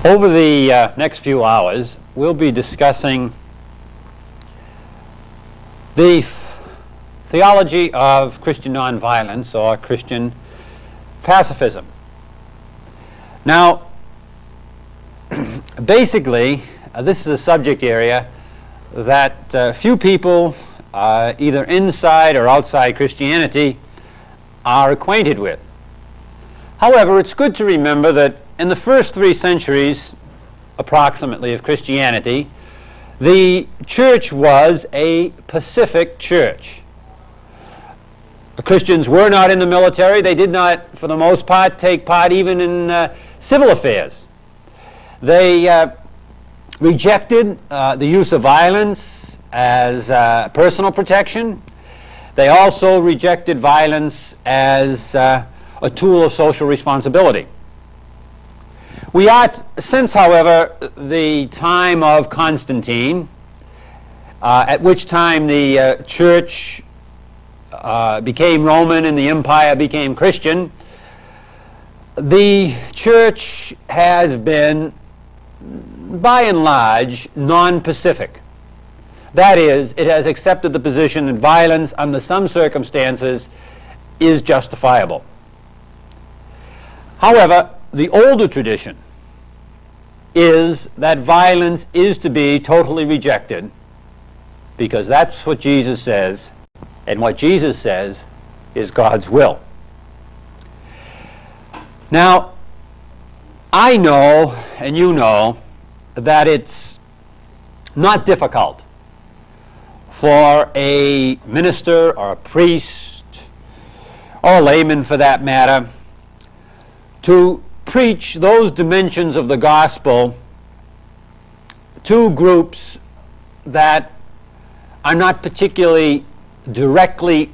Over the next few hours, we'll be discussing the theology of Christian nonviolence or Christian pacifism. Now, basically, this is a subject area that few people, either inside or outside Christianity, are acquainted with. However, it's good to remember that in the first 3 centuries, approximately, of Christianity, the church was a pacific church. The Christians were not in the military. They did not, for the most part, take part even in civil affairs. They rejected the use of violence as personal protection. They also rejected violence as a tool of social responsibility. We are, since, however, the time of Constantine, at which time the church became Roman and the empire became Christian, the church has been, by and large, non-pacific. That is, it has accepted the position that violence, under some circumstances, is justifiable. However, the older tradition is that violence is to be totally rejected, because that's what Jesus says, and what Jesus says is God's will. Now, I know, and you know, that it's not difficult for a minister or a priest, or a layman for that matter, to preach those dimensions of the gospel to groups that are not particularly directly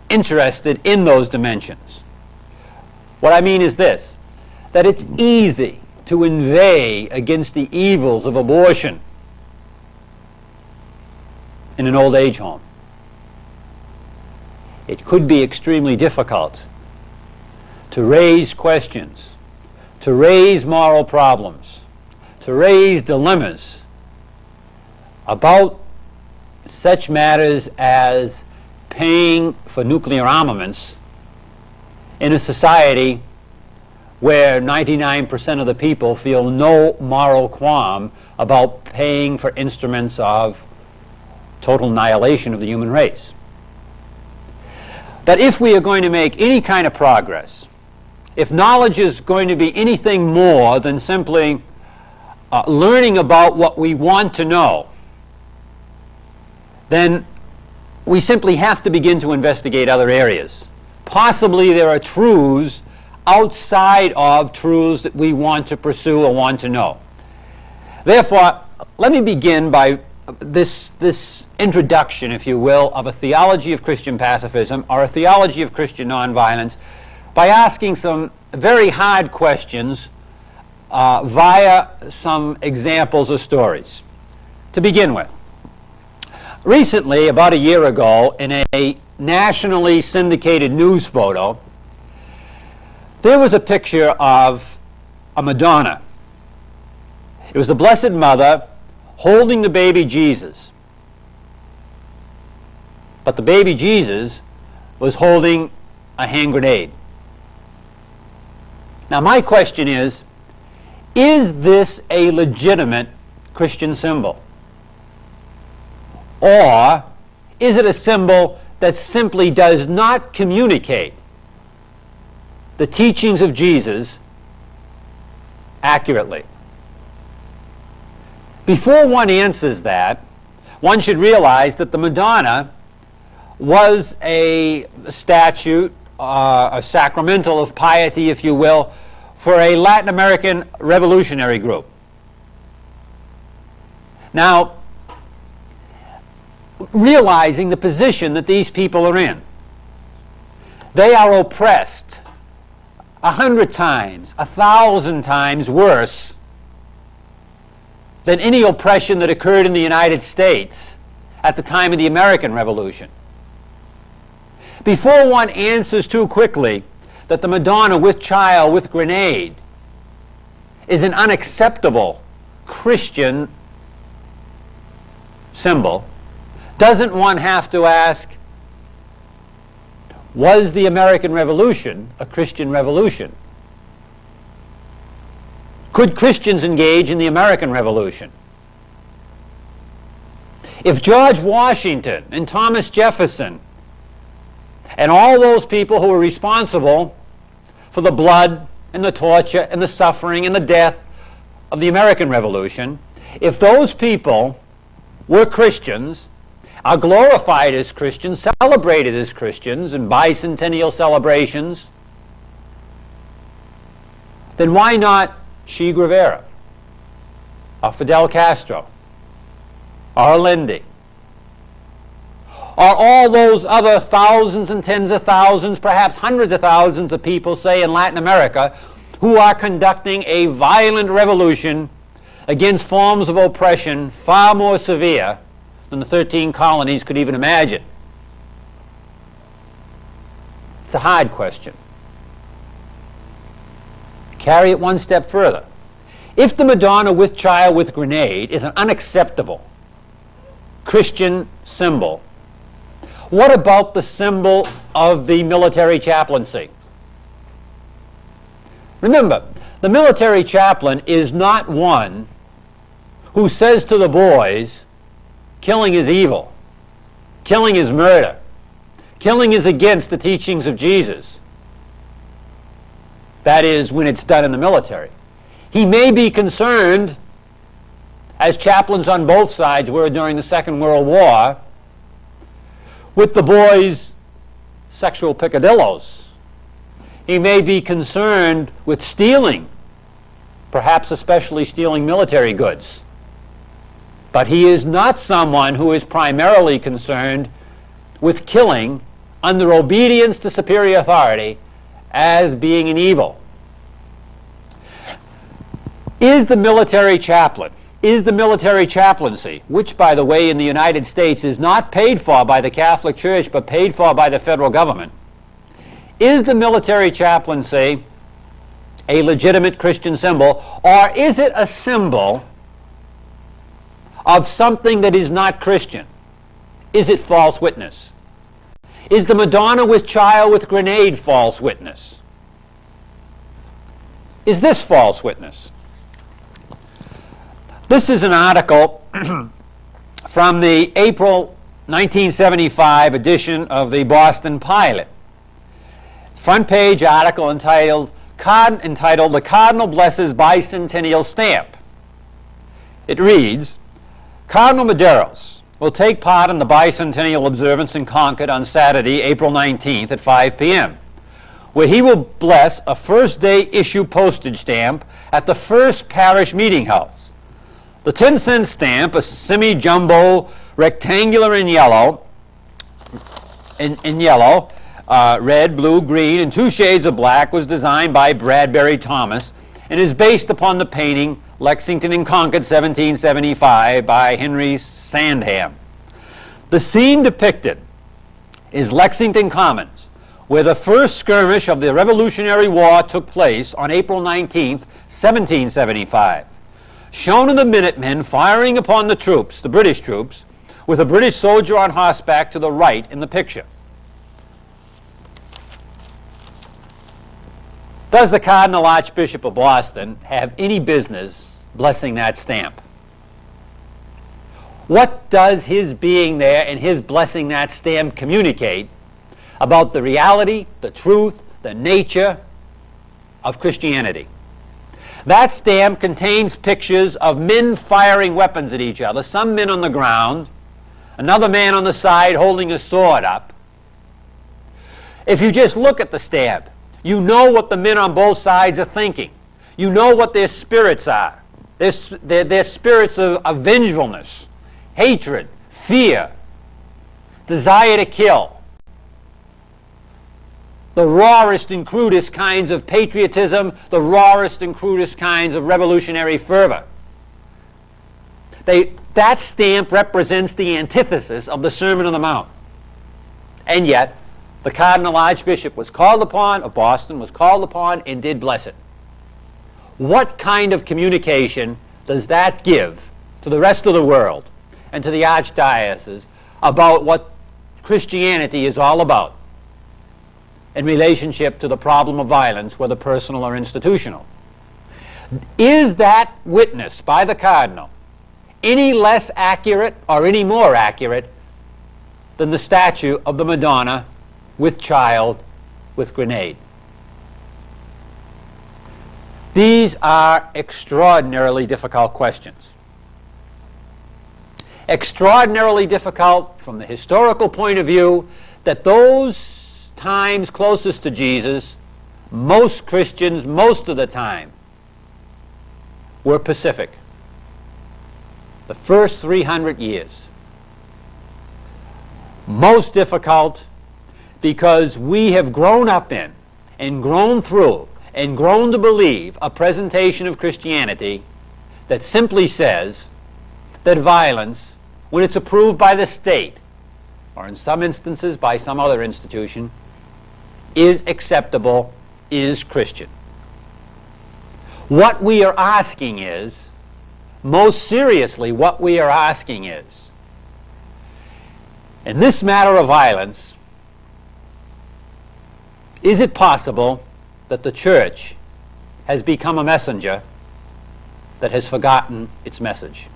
interested in those dimensions. What I mean is this, that it's easy to inveigh against the evils of abortion in an old age home. It could be extremely difficult to raise questions, to raise moral problems, to raise dilemmas about such matters as paying for nuclear armaments in a society where 99% of the people feel no moral qualm about paying for instruments of total annihilation of the human race. That if we are going to make any kind of progress, if knowledge is going to be anything more than simply learning about what we want to know, then we simply have to begin to investigate other areas. Possibly there are truths outside of truths that we want to pursue or want to know. Therefore, let me begin by this introduction, if you will, of a theology of Christian pacifism or a theology of Christian nonviolence by asking some very hard questions via some examples or stories. To begin with, recently, about a year ago, in a nationally syndicated news photo, there was a picture of a Madonna. It was the Blessed Mother holding the baby Jesus. But the baby Jesus was holding a hand grenade. Now, my question is this a legitimate Christian symbol? Or is it a symbol that simply does not communicate the teachings of Jesus accurately? Before one answers that, one should realize that the Madonna was a statute, a sacramental of piety, if you will, for a Latin American revolutionary group. Now, realizing the position that these people are in, they are oppressed 100 times, 1,000 times worse than any oppression that occurred in the United States at the time of the American Revolution. Before one answers too quickly that the Madonna with child with grenade is an unacceptable Christian symbol, doesn't one have to ask, was the American Revolution a Christian revolution? Could Christians engage in the American Revolution? If George Washington and Thomas Jefferson and all those people who were responsible for the blood and the torture and the suffering and the death of the American Revolution, if those people were Christians, are glorified as Christians, celebrated as Christians in bicentennial celebrations, then why not Che Guevara, or Fidel Castro, or Allende, or all those other thousands and tens of thousands, perhaps hundreds of thousands of people, say in Latin America, who are conducting a violent revolution against forms of oppression far more severe than the 13 colonies could even imagine? It's a hard question. Carry it one step further. If the Madonna with child with grenade is an unacceptable Christian symbol, what about the symbol of the military chaplaincy? Remember, the military chaplain is not one who says to the boys, killing is evil, killing is murder, killing is against the teachings of Jesus. That is, when it's done in the military. He may be concerned, as chaplains on both sides were during the Second World War, with the boys' sexual peccadillos. He may be concerned with stealing, perhaps especially stealing military goods. But he is not someone who is primarily concerned with killing under obedience to superior authority as being an evil. Is the military chaplain, is the military chaplaincy, which, by the way, in the United States is not paid for by the Catholic Church but paid for by the federal government, is the military chaplaincy a legitimate Christian symbol, or is it a symbol of something that is not Christian? Is it false witness? Is the Madonna with child with grenade false witness? Is this false witness? This is an article from the April 1975 edition of the Boston Pilot. Front page article entitled "The Cardinal Blesses Bicentennial Stamp." It reads, Cardinal Medeiros will take part in the bicentennial observance in Concord on Saturday, April 19th at 5 p.m., where he will bless a first-day issue postage stamp at the First Parish Meeting House. The 10-cent stamp, a semi-jumbo rectangular in yellow, red, blue, green, and 2 shades of black, was designed by Bradbury Thomas and is based upon the painting Lexington in Concord, 1775, by Henry Sandham. The scene depicted is Lexington Commons, where the first skirmish of the Revolutionary War took place on April 19, 1775. Shown in the Minutemen firing upon the troops, the British troops, with a British soldier on horseback to the right in the picture. Does the Cardinal Archbishop of Boston have any business blessing that stamp? What does his being there and his blessing that stamp communicate about the reality, the truth, the nature of Christianity? That stamp contains pictures of men firing weapons at each other, some men on the ground, another man on the side holding a sword up. If you just look at the stamp, you know what the men on both sides are thinking. You know what their spirits are. Their spirits of vengefulness, hatred, fear, desire to kill. The rawest and crudest kinds of patriotism, the rawest and crudest kinds of revolutionary fervor. That stamp represents the antithesis of the Sermon on the Mount. And yet, the Cardinal Archbishop was called upon, of Boston was called upon, and did bless it. what kind of communication does that give to the rest of the world and to the archdiocese about what Christianity is all about in relationship to the problem of violence, whether personal or institutional? Is that witness by the Cardinal any less accurate or any more accurate than the statue of the Madonna with child with grenade? These are extraordinarily difficult questions. Extraordinarily difficult from the historical point of view that those times closest to Jesus, most Christians, most of the time, were pacific. The first 300 years. Most difficult because we have grown up in and grown through and grown to believe a presentation of Christianity that simply says that violence, when it's approved by the state, or in some instances by some other institution, is acceptable, is Christian. What we are asking is, most seriously, what we are asking is, in this matter of violence, is it possible that the Church has become a messenger that has forgotten its message?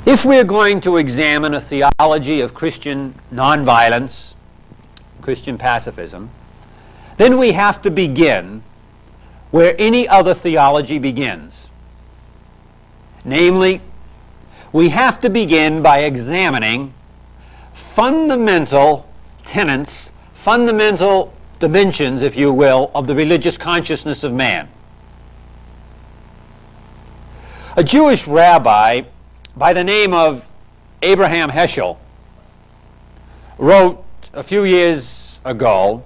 If we're going to examine a theology of Christian nonviolence, Christian pacifism, then we have to begin where any other theology begins. Namely, we have to begin by examining fundamental tenets, fundamental dimensions, if you will, of the religious consciousness of man. A Jewish rabbi by the name of Abraham Heschel wrote a few years ago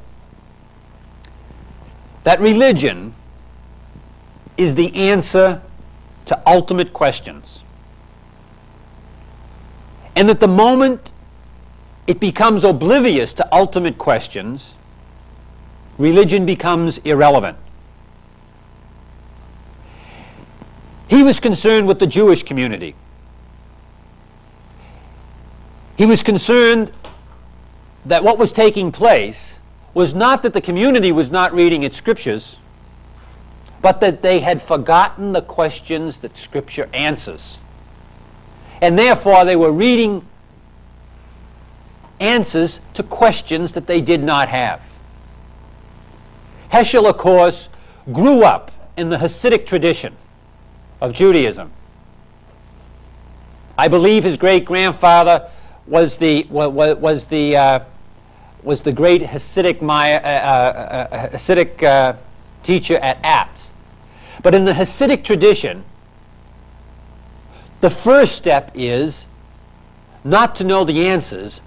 that religion is the answer to ultimate questions, and that the moment it becomes oblivious to ultimate questions, religion becomes irrelevant. He was concerned with the Jewish community. He was concerned that what was taking place was not that the community was not reading its scriptures, but that they had forgotten the questions that Scripture answers. And therefore they were reading answers to questions that they did not have. Heschel, of course, grew up in the Hasidic tradition of Judaism. I believe his great-grandfather was the great Hasidic teacher at Apt. But in the Hasidic tradition, the first step is not to know the answers,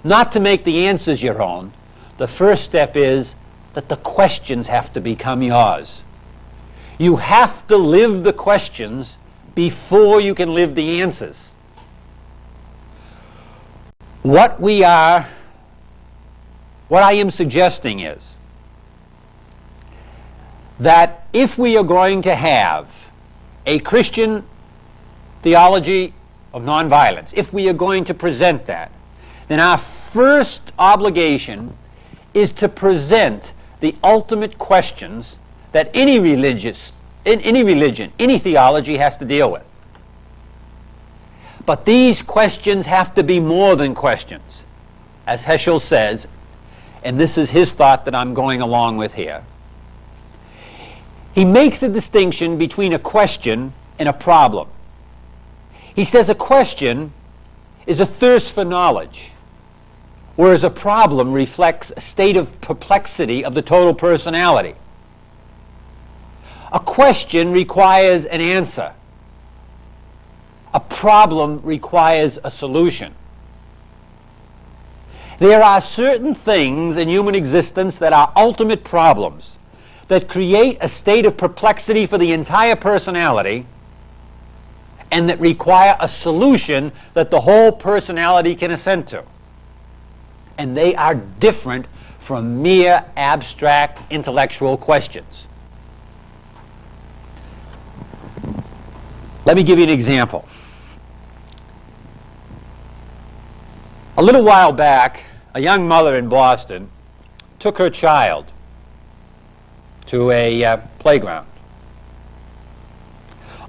not to make the answers your own. The first step is that the questions have to become yours. You have to live the questions before you can live the answers. What I am suggesting is that if we are going to have a Christian theology of nonviolence, if we are going to present that, then our first obligation is to present the ultimate questions that any religion, any theology has to deal with. But these questions have to be more than questions. As Heschel says, and this is his thought that I'm going along with here, he makes a distinction between a question and a problem. He says a question is a thirst for knowledge, whereas a problem reflects a state of perplexity of the total personality. A question requires an answer. A problem requires a solution. There are certain things in human existence that are ultimate problems that create a state of perplexity for the entire personality and that require a solution that the whole personality can assent to. And they are different from mere abstract intellectual questions. Let me give you an example. A little while back, a young mother in Boston took her child to a playground.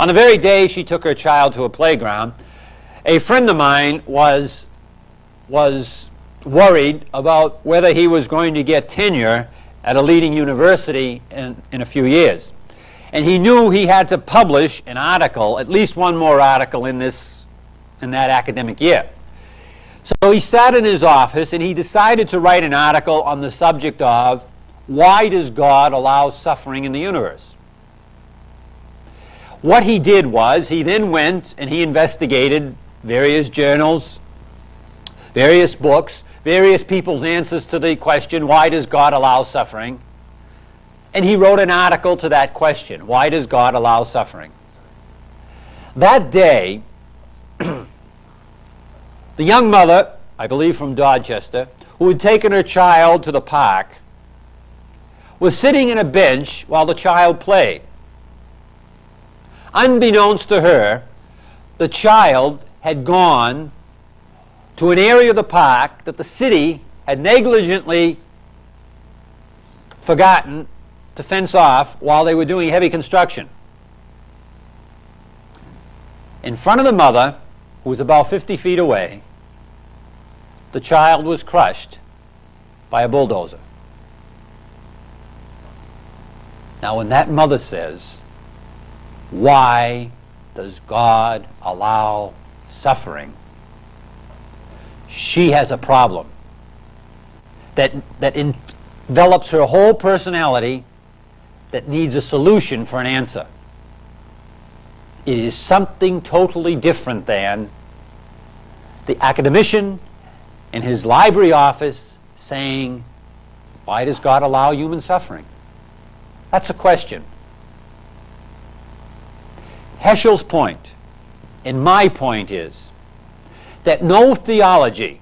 On the very day she took her child to a playground, a friend of mine was worried about whether he was going to get tenure at a leading university in a few years. And he knew he had to publish an article, at least one more article in that academic year. So he sat in his office and he decided to write an article on the subject of why does God allow suffering in the universe? What he did was he then went and he investigated various journals, various books, various people's answers to the question, why does God allow suffering? And he wrote an article to that question, why does God allow suffering? That day, the young mother, I believe from Dorchester, who had taken her child to the park, was sitting in a bench while the child played. Unbeknownst to her, the child had gone to an area of the park that the city had negligently forgotten to fence off while they were doing heavy construction. In front of the mother, who was about 50 feet away, the child was crushed by a bulldozer. Now, when that mother says, why does God allow suffering? She has a problem that envelops her whole personality that needs a solution for an answer. It is something totally different than the academician in his library office saying, why does God allow human suffering? That's a question. Heschel's point, and my point, is that no theology,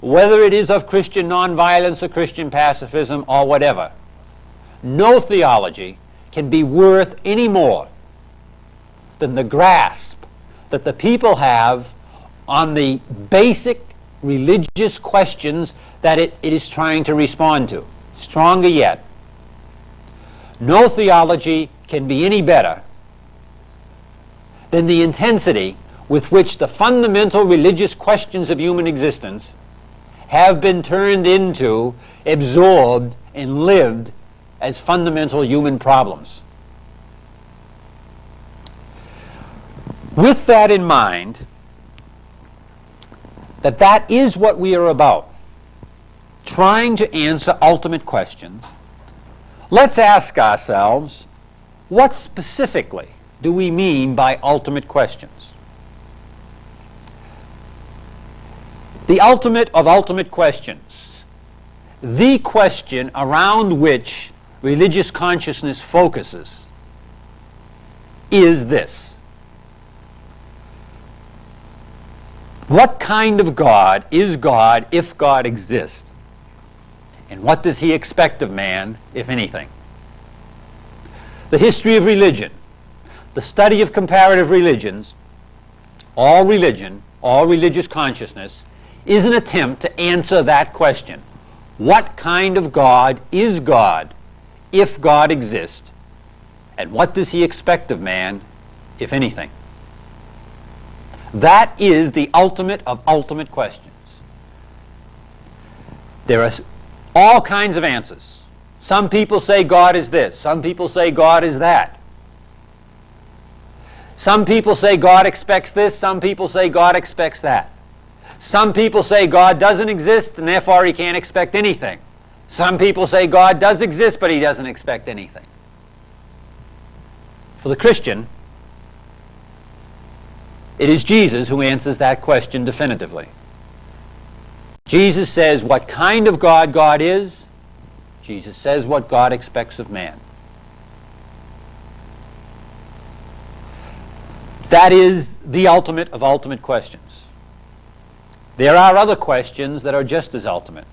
whether it is of Christian nonviolence or Christian pacifism or whatever, no theology can be worth any more than the grasp that the people have on the basic religious questions that it is trying to respond to. Stronger yet, no theology can be any better than the intensity with which the fundamental religious questions of human existence have been turned into, absorbed, and lived as fundamental human problems. With that in mind, that is what we are about, trying to answer ultimate questions, let's ask ourselves, what specifically do we mean by ultimate questions? The ultimate of ultimate questions, the question around which religious consciousness focuses, is this: what kind of God is God if God exists? And what does he expect of man, if anything? The history of religion, the study of comparative religions, all religion, all religious consciousness, is an attempt to answer that question. What kind of God is God if God exists? And what does he expect of man, if anything? That is the ultimate of ultimate questions. There are all kinds of answers. Some people say God is this. Some people say God is that. Some people say God expects this. Some people say God expects that. Some people say God doesn't exist and therefore he can't expect anything. Some people say God does exist but he doesn't expect anything. For the Christian, it is Jesus who answers that question definitively. Jesus says what kind of God God is. Jesus says what God expects of man. That is the ultimate of ultimate questions. There are other questions that are just as ultimate.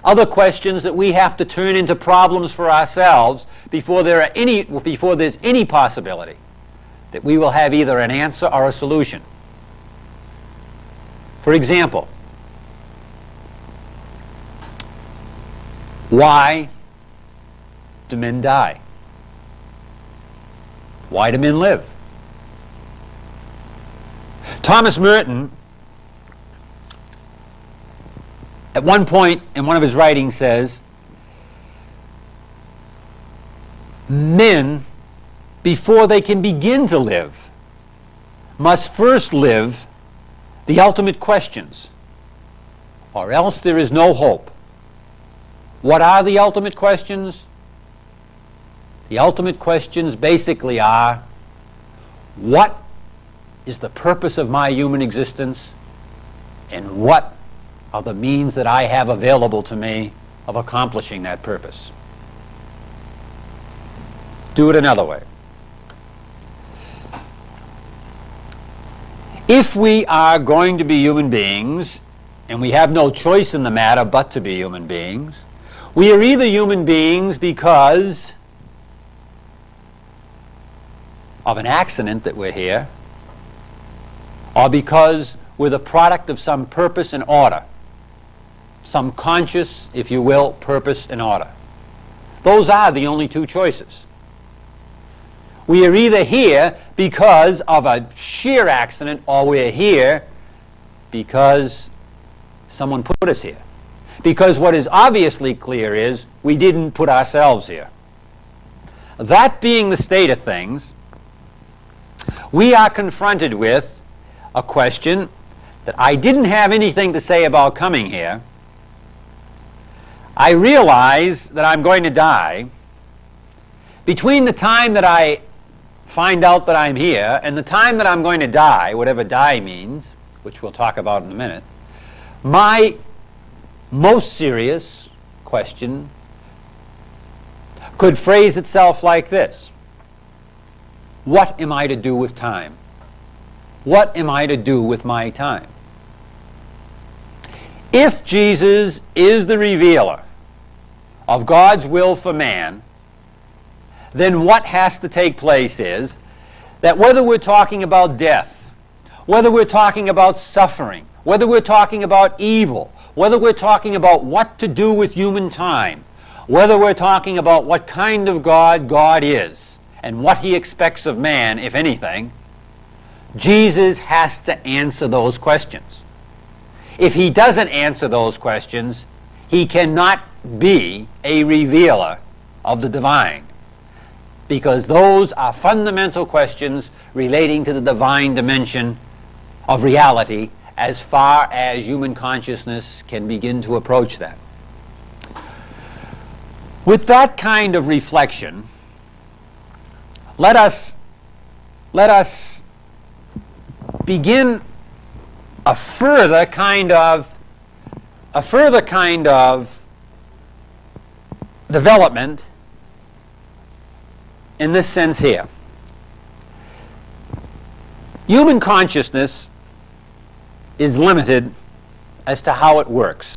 Other questions that we have to turn into problems for ourselves before there's any possibility that we will have either an answer or a solution. For example, why do men die? Why do men live? Thomas Merton, at one point in one of his writings, says, men, before they can begin to live, must first live the ultimate questions, or else there is no hope. What are the ultimate questions? The ultimate questions basically are, what is the purpose of my human existence, and what are the means that I have available to me of accomplishing that purpose? Do it another way. If we are going to be human beings, and we have no choice in the matter but to be human beings, we are either human beings because of an accident that we're here, or because we're the product of some purpose and order, some conscious, if you will, purpose and order. Those are the only two choices. We are either here because of a sheer accident, or we're here because someone put us here. Because what is obviously clear is we didn't put ourselves here. That being the state of things, we are confronted with a question that I didn't have anything to say about coming here. I realize that I'm going to die. Between the time that I find out that I'm here and the time that I'm going to die, whatever die means, which we'll talk about in a minute, my most serious question could phrase itself like this: what am I to do with time? What am I to do with my time? If Jesus is the revealer of God's will for man, then what has to take place is that whether we're talking about death, whether we're talking about suffering, whether we're talking about evil, whether we're talking about what to do with human time, whether we're talking about what kind of God God is and what he expects of man, if anything, Jesus has to answer those questions. If he doesn't answer those questions, he cannot be a revealer of the divine, because those are fundamental questions relating to the divine dimension of reality as far as human consciousness can begin to approach that. With that kind of reflection, let us begin a further kind of development in this sense here. Human consciousness is limited as to how it works.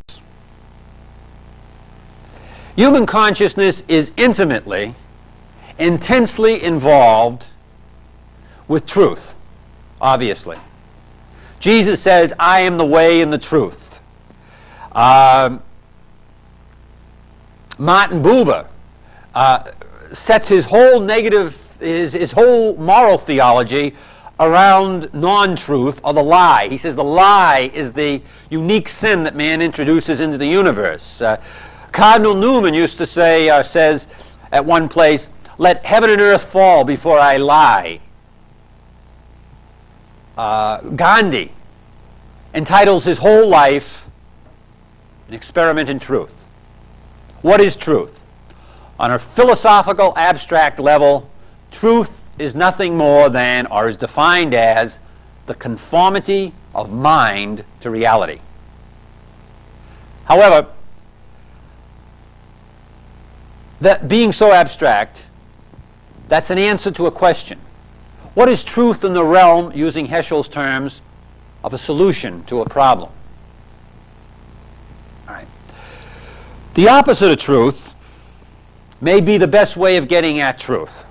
Human consciousness is intimately, intensely involved with truth, obviously. Jesus says, I am the way and the truth. Martin Buber sets his whole his whole moral theology around non-truth, or the lie. He says the lie is the unique sin that man introduces into the universe. Cardinal Newman used to say, says at one place, let heaven and earth fall before I lie. Gandhi entitles his whole life An Experiment in Truth. What is truth? On a philosophical, abstract level, truth is nothing more than, or is defined as, the conformity of mind to reality. However, that being so abstract, that's an answer to a question. What is truth in the realm, using Heschel's terms, of a solution to a problem? All right. The opposite of truth may be the best way of getting at truth.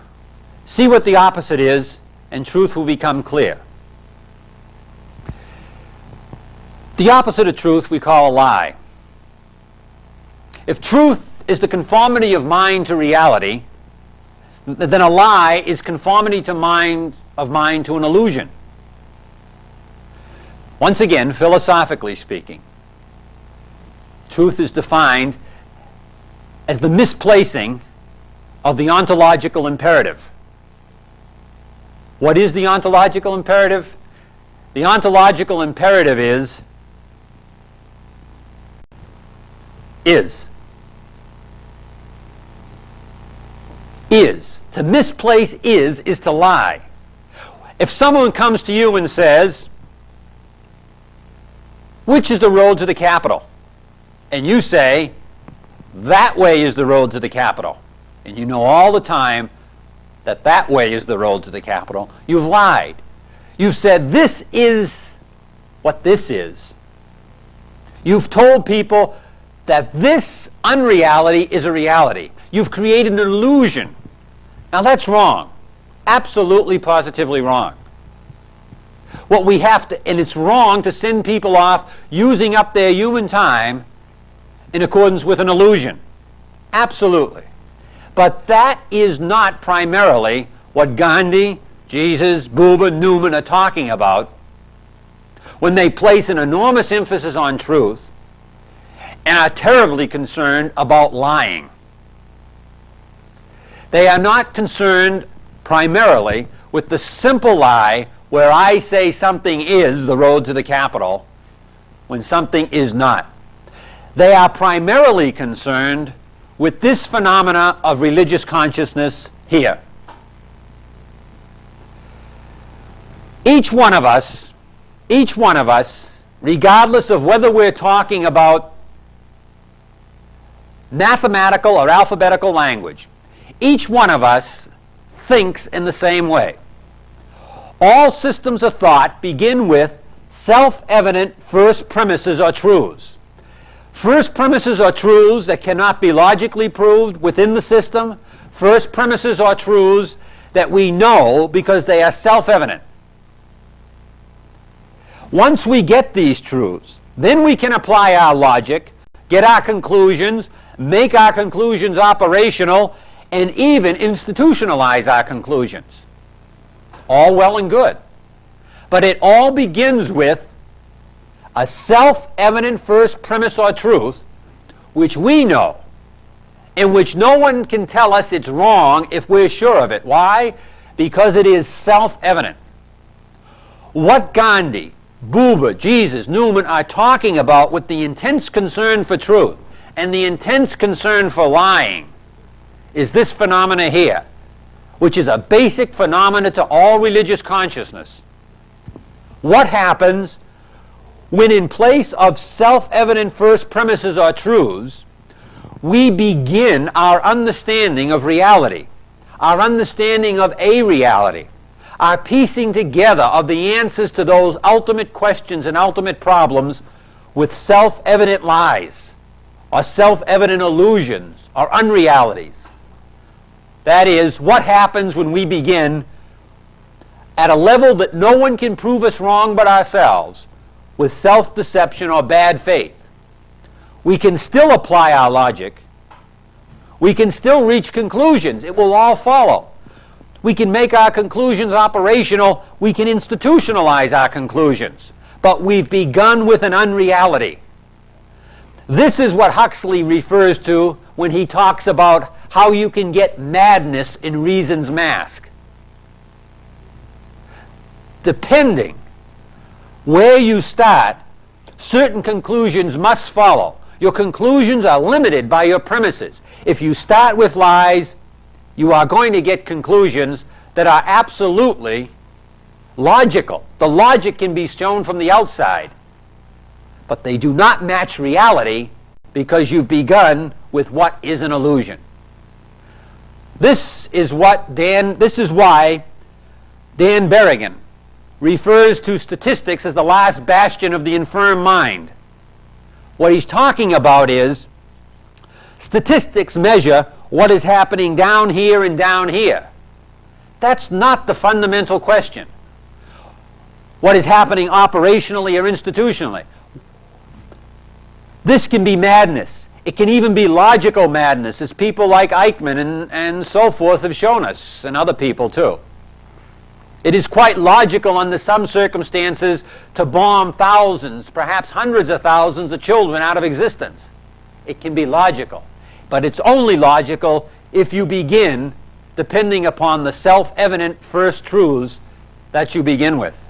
See what the opposite is, and truth will become clear. The opposite of truth we call a lie. If truth is the conformity of mind to reality, then a lie is conformity to mind to an illusion. Once again, philosophically speaking, truth is defined as the misplacing of the ontological imperative. What is the ontological imperative? The ontological imperative is. To misplace is to lie. If someone comes to you and says, which is the road to the Capitol? And you say, that way is the road to the Capitol. And you know all the time that that way is the road to the Capitol. You've lied. You've said this is what this is. You've told people that this unreality is a reality. You've created an illusion. Now that's wrong. Absolutely, positively wrong. What we have to, and it's wrong to send people off using up their human time in accordance with an illusion. Absolutely. But that is not primarily what Gandhi, Jesus, Buber, Newman are talking about when they place an enormous emphasis on truth and are terribly concerned about lying. They are not concerned primarily with the simple lie where I say something is the road to the Capitol when something is not. They are primarily concerned with this phenomena of religious consciousness here. Each one of us, regardless of whether we're talking about mathematical or alphabetical language, each one of us thinks in the same way. All systems of thought begin with self-evident first premises or truths. First premises or truths that cannot be logically proved within the system. First premises or truths that we know because they are self-evident. Once we get these truths, then we can apply our logic, get our conclusions, make our conclusions operational, and even institutionalize our conclusions. All well and good. But it all begins with a self-evident first premise or truth which we know, in which no one can tell us it's wrong if we're sure of it. Why? Because it is self-evident. What Gandhi, Buber, Jesus, Newman are talking about with the intense concern for truth and the intense concern for lying is this phenomena here, which is a basic phenomena to all religious consciousness. What happens when in place of self-evident first premises or truths, we begin our understanding of reality, our understanding of a reality, our piecing together of the answers to those ultimate questions and ultimate problems with self-evident lies or self-evident illusions or unrealities. That is, what happens when we begin at a level that no one can prove us wrong but ourselves with self-deception or bad faith. We can still apply our logic. We can still reach conclusions. It will all follow. We can make our conclusions operational. We can institutionalize our conclusions. But we've begun with an unreality. This is what Huxley refers to when he talks about how you can get madness in reason's mask. Depending where you start, certain conclusions must follow. Your conclusions are limited by your premises. If you start with lies, you are going to get conclusions that are absolutely logical. The logic can be shown from the outside, but they do not match reality because you've begun with what is an illusion. This is why Dan Berrigan refers to statistics as the last bastion of the infirm mind. What he's talking about is Statistics measure what is happening down here and down here. That's not the fundamental question. What is happening operationally or institutionally? This can be madness. It can even be logical madness, as people like Eichmann and so forth have shown us, and other people too. It is quite logical under some circumstances to bomb thousands, perhaps hundreds of thousands of children out of existence. It can be logical. But it's only logical if you begin depending upon the self-evident first truths that you begin with.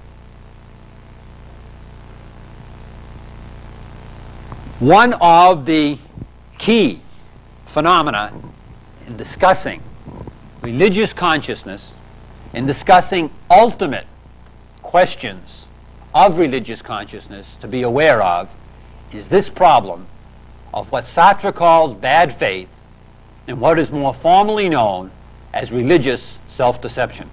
One of the key phenomena in discussing religious consciousness, in discussing ultimate questions of religious consciousness to be aware of, is this problem of what Sartre calls bad faith and what is more formally known as religious self-deception.